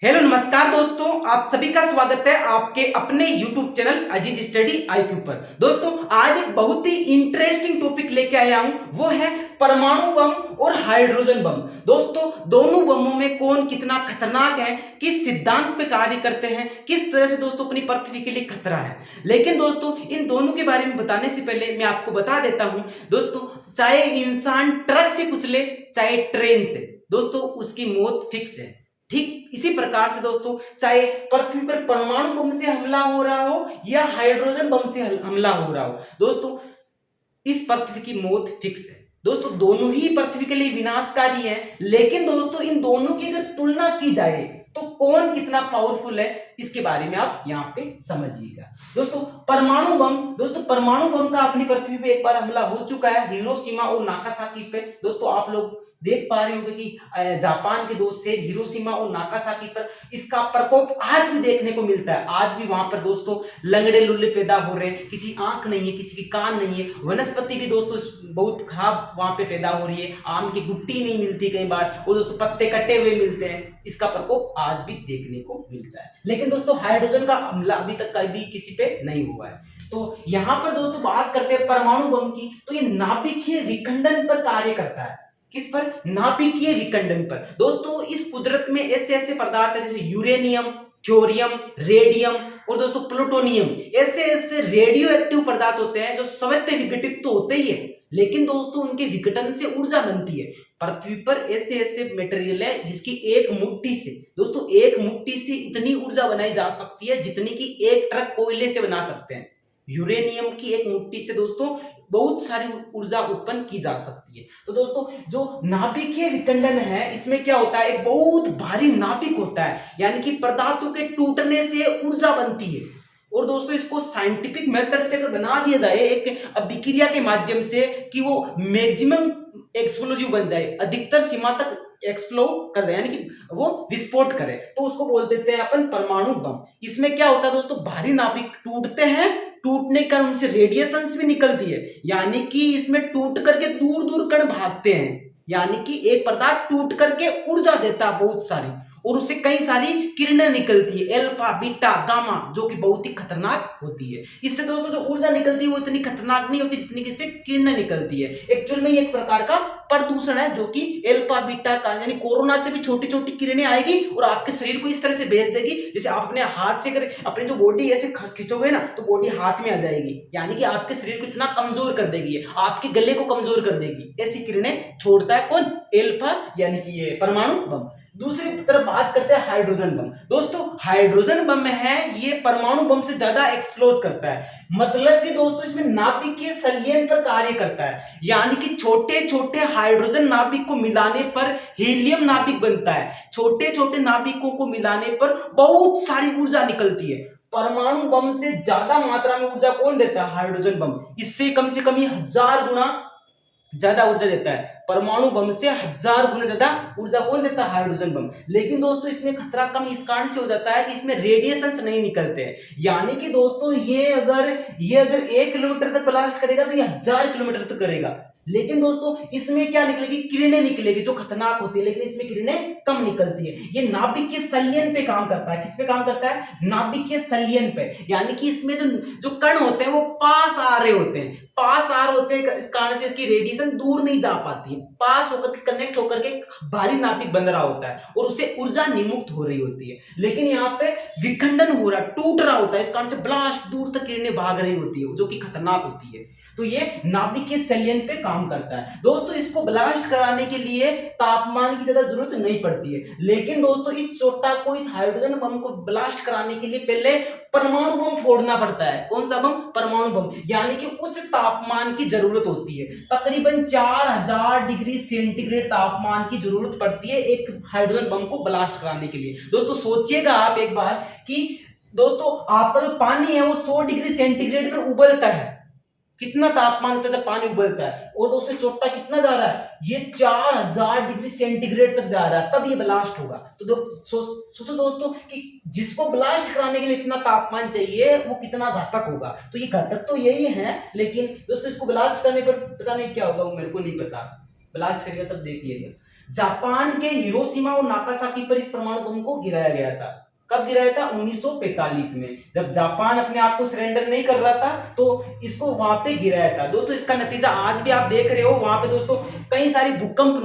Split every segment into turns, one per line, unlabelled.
Hello नमस्कार दोस्तों, आप सभी का स्वागत है आपके अपने YouTube चैनल अजीज स्टडी IQ पर। दोस्तों आज एक बहुत ही इंटरेस्टिंग टॉपिक लेके आया हूं, वो है परमाणु बम और हाइड्रोजन बम। दोस्तों दोनों बमों में कौन कितना खतरनाक है, किस सिद्धांत पे कार्य करते हैं, किस तरह से दोस्तों अपनी पृथ्वी के लिए खतरा है। लेकिन दोस्तों इन दोनों के बारे में बताने से पहले मैं आपको बता देता हूं दोस्तों, चाहे इंसान ट्रक से कुचले चाहे ट्रेन से, दोस्तों उसकी मौत फिक्स है। ठीक इसी प्रकार से दोस्तों, चाहे पृथ्वी पर परमाणु बम से हमला हो रहा हो या हाइड्रोजन बम से हमला हो रहा हो, दोस्तों इस पृथ्वी की मौत फिक्स है। दोस्तों दोनों ही पृथ्वी के लिए विनाशकारी है, लेकिन दोस्तों इन दोनों की अगर तुलना की जाए तो कौन कितना पावरफुल है, इसके बारे में आप यहाँ पे समझिएगा। दोस्तों परमाणु बम का अपनी पृथ्वी पे एक बार हमला हो चुका है, हिरोशिमा और नागासाकी पे। दोस्तों आप लोग देख पा रहे होंगे कि जापान के दो शहर हिरोशिमा और नागासाकी पर इसका प्रकोप आज भी देखने को मिलता है। आज भी वहां पर दोस्तों लंगड़े लुल्ले पैदा हो रहे हैं, किसी आंख नहीं है, किसी की कान नहीं है, वनस्पति भी दोस्तों बहुत खराब वहां पे पैदा हो रही है, आम की गुट्टी नहीं मिलती कई बार, और दोस्तों पत्ते कटे हुए मिलते हैं। इसका प्रकोप आज भी देखने को मिलता है। लेकिन दोस्तों हाइड्रोजन का हमला अभी तक कभी किसी पे नहीं हुआ है। तो यहाँ पर दोस्तों बात करते हैं परमाणु बम की, तो ये नाभिकीय विखंडन पर कार्य करता है। किस पर? नाभिकीय विखंडन पर। दोस्तों इस कुदरत में ऐसे ऐसे पदार्थ है जैसे यूरेनियम, थ्योरियम, रेडियम और दोस्तों प्लूटोनियम, ऐसे ऐसे रेडियो एक्टिव पदार्थ होते हैं जो स्वतः विघटित तो होते ही है, लेकिन दोस्तों उनके विघटन से ऊर्जा बनती है। पृथ्वी पर ऐसे ऐसे मटेरियल है जिसकी एक मुट्ठी से, दोस्तों एक मुट्ठी से इतनी ऊर्जा बनाई जा सकती है जितनी की एक ट्रक कोयले से बना सकते हैं। यूरेनियम की एक मुट्ठी से दोस्तों बहुत सारी ऊर्जा उत्पन्न की जा सकती है। तो दोस्तों जो नाभिकीय विखंडन है, इसमें क्या होता है, एक बहुत भारी नाभिक होता है, यानी कि पदार्थों के टूटने से ऊर्जा बनती है। और दोस्तों इसको साइंटिफिक मेथड से अगर बना दिया जाए एक अभिक्रिया के माध्यम से कि वो मैक्सिमम एक्सप्लोजिव बन जाए, अधिकतर सीमा तक एक्सप्लोड कर दे, यानी कि वो विस्फोट करे, तो उसको बोल देते हैं अपन परमाणु बम। इसमें क्या होता है दोस्तों, भारी नाभिक टूटते हैं, टूटने का उनसे रेडिएशंस भी निकलती है, यानी कि इसमें टूट करके दूर दूर कण भागते हैं, यानी कि एक पदार्थ टूट करके ऊर्जा देता है बहुत सारी, और उससे कई सारी किरणें निकलती है, अल्फा बीटा गामा, जो कि बहुत ही खतरनाक होती है। इससे दोस्तों जो ऊर्जा निकलती है वो इतनी खतरनाक नहीं होती जितनी कि इससे किरणें निकलती है। एक्चुअल में ये एक प्रकार का प्रदूषण है, जो कि अल्फा बीटा का, यानी कोरोना से भी छोटी छोटी किरणें आएगी और आपके शरीर को इस तरह से भेज देगी, जैसे आप अपने हाथ से अगर अपनी जो बॉडी ऐसे खींचोगे ना तो बॉडी हाथ में आ जाएगी, यानी कि आपके शरीर को इतना कमजोर कर देगी, आपके गले को कमजोर कर देगी। ऐसी किरणें छोड़ता है कौन? अल्फा, यानी कि ये परमाणु बम। दूसरी तरफ बात करते हैं हाइड्रोजन बम। दोस्तों हाइड्रोजन बम में है, ये परमाणु बम से ज्यादा एक्सप्लोज करता है, मतलब कि दोस्तों इसमें नाभिकीय संलयन पर कार्य करता है, यानी कि छोटे छोटे हाइड्रोजन नाभिक को मिलाने पर हीलियम नाभिक बनता है। छोटे छोटे नाभिकों को मिलाने पर बहुत सारी ऊर्जा निकलती है। परमाणु बम से ज्यादा मात्रा में ऊर्जा कौन देता है? Hydrogen bomb. इससे कम से कम 1000 गुना ज्यादा ऊर्जा देता है। परमाणु बम से 1000 गुना ज्यादा ऊर्जा कौन देता है? Hydrogen bomb. लेकिन दोस्तों इसमें खतरा कम इस कारण से हो जाता है कि इसमें रेडिएशंस नहीं निकलते हैं, यानी कि दोस्तों ये अगर 1 किलोमीटर तक ब्लास्ट करेगा तो ये 1000 किलोमीटर तक करेगा। लेकिन दोस्तों इसमें क्या निकलेगी? किरणें निकलेगी जो खतरनाक होती है, लेकिन इसमें किरणें कम निकलती है। ये नाभिक के संलयन पे काम करता है। किस पे काम करता है? नाभिक के संलयन पे, यानी कि इसमें जो कण होते हैं वो पास आ रहे होते हैं, पास आ रहे होते हैं, इस कारण से इसकी रेडिएशन दूर नहीं जा पाती है, पास होकर के कनेक्ट होकर के भारी नाभिक बन रहा होता है और उससे ऊर्जा निमुक्त हो रही होती है। लेकिन यहाँ पे विखंडन हो रहा, टूट रहा होता है, इस कारण से ब्लास्ट दूर तक किरणें भाग रही होती है, जो कि खतरनाक होती है। तो ये नाभिक के संलयन पे काम करता है। दोस्तों इसको ब्लास्ट कराने के लिए तापमान की ज्यादा जरूरत नहीं पड़ती है, लेकिन दोस्तों इस चोटा को, इस हाइड्रोजन बम को ब्लास्ट कराने के लिए पहले परमाणु बम फोड़ना पड़ता है। कौन सा बम? परमाणु बम, यानी कि उच्च तापमान की जरूरत होती है। तकरीबन 4000 डिग्री सेंटीग्रेड तापमान की जरूरत पड़ती है एक हाइड्रोजन बम को ब्लास्ट कराने के लिए। दोस्तों सोचिएगा आप एक बार कि दोस्तों आपका जो पानी है वो 100 डिग्री सेंटीग्रेड पर उबलता है, कितना तापमान होता है जब पानी उबलता है, और दोस्तों चोटा कितना जा रहा है? ये 4000 डिग्री सेंटीग्रेड तक जा रहा है, तब ये ब्लास्ट होगा। तो सोचो दोस्तों कि जिसको ब्लास्ट कराने के लिए इतना तापमान चाहिए वो कितना घातक होगा। तो ये घातक तो यही है, लेकिन दोस्तों इसको ब्लास्ट करने पर पता नहीं क्या होगा, वो मेरे को नहीं पता। ब्लास्ट करेगा तब देखिएगा। जापान के हिरोशिमा और नागासाकी पर इस परमाणु बम को गिराया गया था। कब गिराया था? 1945 में, जब जापान अपने आप को सरेंडर नहीं कर रहा था तो इसको वहां पे गिराया था। दोस्तों इसका नतीजा आज भी आप देख रहे हो, वहां पे दोस्तों कई सारे भूकंप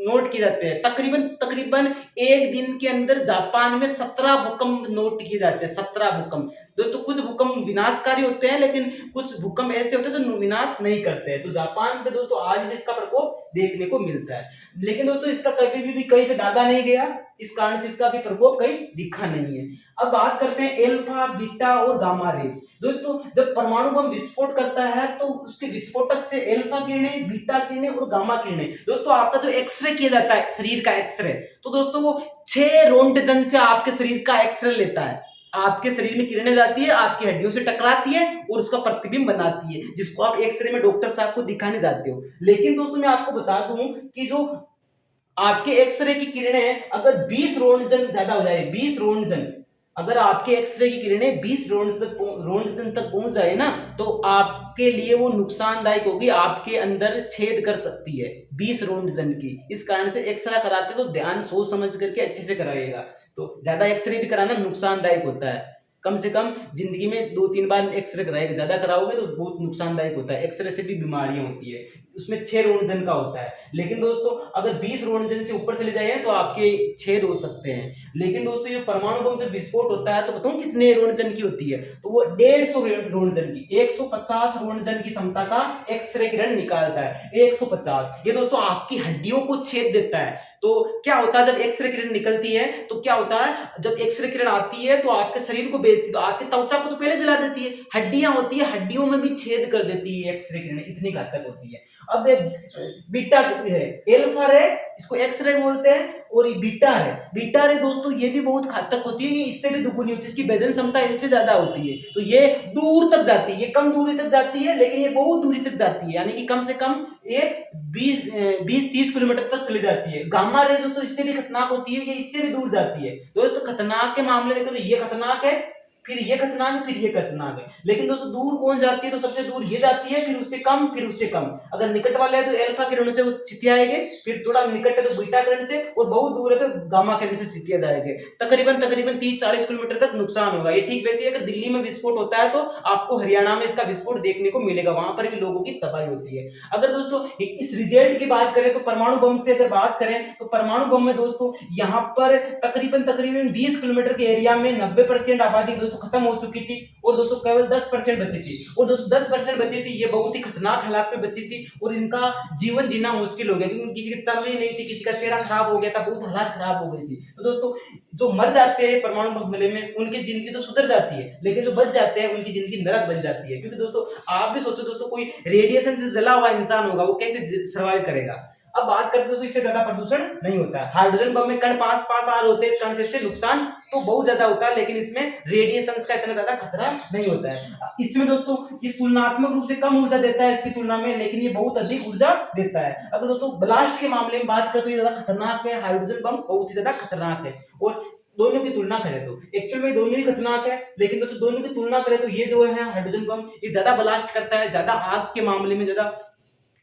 नोट किए जाते हैं। तकरीबन तकरीबन एक दिन के अंदर जापान में 17 भूकंप नोट किए जाते हैं। 17 भूकंप। दोस्तों कुछ भूकंप विनाशकारी होते हैं, लेकिन कुछ भूकंप ऐसे होते हैं जो विनाश नहीं करते हैं। तो जापान पे दोस्तों आज भी इसका प्रकोप देखने को मिलता है, लेकिन दोस्तों इसका कभी भी कहीं पे दागा नहीं गया, इस कारण से इसका भी प्रकोप कहीं दिखा नहीं है। अब बात करते हैं एल्फा, बीटा और गामा रेज। दोस्तों जब परमाणु बम विस्फोट करता है तो उसके विस्फोटक से एल्फा किरणें, बीटा किरणें और गामा किरणें, दोस्तों आपका जो एक्सरे किया जाता है शरीर का एक्सरे, तो दोस्तों वो 6 रोंटगन से आपके शरीर का एक्सरे लेता है। आपके शरीर में किरणें जाती है, आपकी हड्डियों से टकराती है और उसका प्रतिबिंब बनाती है, जिसको आप एक्सरे में डॉक्टर साहब को दिखाने जाते हो। लेकिन दोस्तों मैं आपको बता दूं कि जो आपके एक्सरे की किरणें अगर 20 रोंटगन ज्यादा हो जाए, 20 रोंटगन, अगर आपके एक्सरे की किरणें 20 रोंटगन तक पहुंच जाए ना, तो आपके लिए वो नुकसानदायक होगी, आपके अंदर छेद कर सकती है 20 रोंटगन की। इस कारण से एक्सरे कराते तो ध्यान सोच समझ करके अच्छे से कराइएगा। तो ज्यादा एक्सरे भी कराना नुकसानदायक होता है। कम से कम जिंदगी में 2-3 बार एक्सरे कराएगा, ज्यादा कराओगे तो बहुत नुकसानदायक होता है। एक्सरे से भी बीमारियां होती है, उसमें 6 रोंटगन का होता है। लेकिन दोस्तों अगर 20 रोंटगन से ऊपर चले जाए तो आपके छेद हो सकते हैं। लेकिन दोस्तों ये परमाणु बम जब विस्फोट होता है तो बताऊं कितने रोंटगन की होती है? तो वो 150 रोंटगन की, 150 रोंटगन की क्षमता का एक्सरे किरण निकालता है। 150, ये दोस्तों आपकी हड्डियों को छेद देता है। तो क्या होता है जब एक्सरे किरण निकलती है तो क्या होता है, जब एक्सरे किरण आती है तो आपके शरीर को बेचती है, तो आपकी त्वचा को तो पहले जला देती है, हड्डियां होती है, हड्डियों में भी छेद कर देती है एक्सरे किरण, इतनी घातक होती है। अब बीटा है, एल्फा रे इसको एक्सरे बोलते हैं, और ये बीटा है। बीटा रे दोस्तों ये भी बहुत घातक होती है, ये इससे भी दुगुनी होती है, इसकी भेदन क्षमता इससे ज्यादा होती है। तो ये दूर तक जाती है, ये कम दूरी तक जाती है, लेकिन ये बहुत दूरी तक जाती है, यानी कि कम से कम ये 20-30 किलोमीटर तक चली जाती है। गामा रे दोस्तों इससे भी खतरनाक होती है, ये इससे भी दूर जाती है। दोस्तों खतरनाक के मामले देखो तो ये खतरनाक है, फिर ये खतरनाक है, फिर ये खतरनाक है। लेकिन दोस्तों दूर कौन जाती है? तो सबसे दूर ये जाती है, फिर उससे कम, फिर उससे कम। अगर निकट वाले है तो एल्फा किरण से वो छिटिया आएंगे, फिर थोड़ा निकट है तो बीटा किरण से, और बहुत दूर है तो गामा किरण से छिटिया जाएंगे। तकरीबन 30-40 किलोमीटर तक नुकसान होगा। ये ठीक वैसे अगर दिल्ली में विस्फोट होता है तो आपको हरियाणा में इसका विस्फोट देखने को मिलेगा, वहां पर भी लोगों की तबाही होती है। अगर दोस्तों इस रिजल्ट की बात करें तो परमाणु बम से अगर बात करें तो परमाणु बम में दोस्तों यहाँ पर तकरीबन 20 किलोमीटर के एरिया में 90% आबादी दोस्तों खत्म हो चुकी थी, और दोस्तों केवल 10% बची थी। और दोस्तों 10% बची थी, ये बहुत ही खतरनाक हालात में बची थी, और इनका जीवन जीना मुश्किल हो गया, क्योंकि किसी की चल रही नहीं थी, किसी का चेहरा खराब हो गया था, बहुत हालात खराब हो गई थी। तो दोस्तों जो मर जाते हैं परमाणु हमले में उनकी जिंदगी तो सुधर जाती है, लेकिन जो बच जाते हैं उनकी जिंदगी नरक बन जाती है। क्योंकि दोस्तों आप भी सोचो दोस्तों, कोई रेडिएशन से जला हुआ इंसान होगा, वो कैसे सर्वाइव करेगा? अब बात करते हैं दोस्तों, इससे ज्यादा प्रदूषण नहीं होता है। हाइड्रोजन बम में कण 5 आर होते हैं, इस कारण से इससे नुकसान तो बहुत ज्यादा होता है, लेकिन इसमें रेडिएशन का इतना ज्यादा खतरा नहीं होता है। इसमें दोस्तों ये तुलनात्मक रूप से कम ऊर्जा देता है इसकी तुलना में, लेकिन ये बहुत अधिक ऊर्जा देता है। अगर दोस्तों ब्लास्ट के मामले में बात करें तो ये ज्यादा खतरनाक है, हाइड्रोजन बम बहुत ही ज्यादा खतरनाक है। और दोनों की तुलना करें तो एक्चुअल में दोनों ही खतरनाक है, लेकिन दोस्तों दोनों की तुलना करें तो ये जो है हाइड्रोजन बम ये ज्यादा ब्लास्ट करता है, ज्यादा आग के मामले में ज्यादा।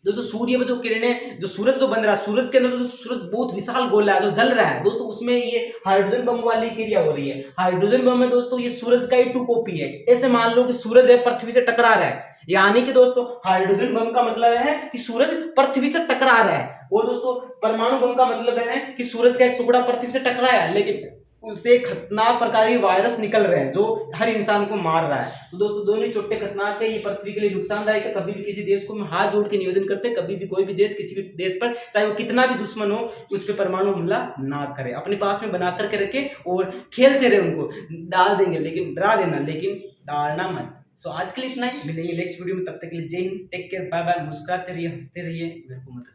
दोस्तों सूर्य में जो किरणें, जो सूरज जो बन रहा है, सूरज के अंदर जो सूरज बहुत विशाल गोला है जो जल रहा है दोस्तों, उसमें ये हाइड्रोजन बम वाली क्रिया हो रही है। हाइड्रोजन बम में दोस्तों ये सूरज का ही 2 कॉपी है। ऐसे मान लो कि सूरज है पृथ्वी से टकरा रहा है, यानी कि दोस्तों हाइड्रोजन बम का मतलब है कि सूरज पृथ्वी से टकरा रहा है, और दोस्तों परमाणु बम का मतलब है कि सूरज का एक टुकड़ा पृथ्वी से टकराया, लेकिन उससे खतरनाक प्रकार के वायरस निकल रहे हैं जो हर इंसान को मार रहा है। तो दोस्तों दोनों ही छोटे खतरनाक है, ये पृथ्वी के लिए नुकसानदायक है। कभी भी किसी देश को हम हाथ जोड़ के निवेदन करते हैं, कभी भी कोई भी देश किसी भी देश पर, चाहे वो कितना भी दुश्मन हो, उस पर परमाणु हमला ना करे, अपने पास में बना करके रखे और खेलते रहे। उनको डाल देंगे लेकिन डरा देना, लेकिन डालना मत। सो आज के लिए इतना ही, मिलेंगे नेक्स्ट वीडियो में, तब तक के लिए जय हिंद, टेक केयर, बाय बाय। मुस्कुराते रहिए, हंसते रहिए, मेरे को मत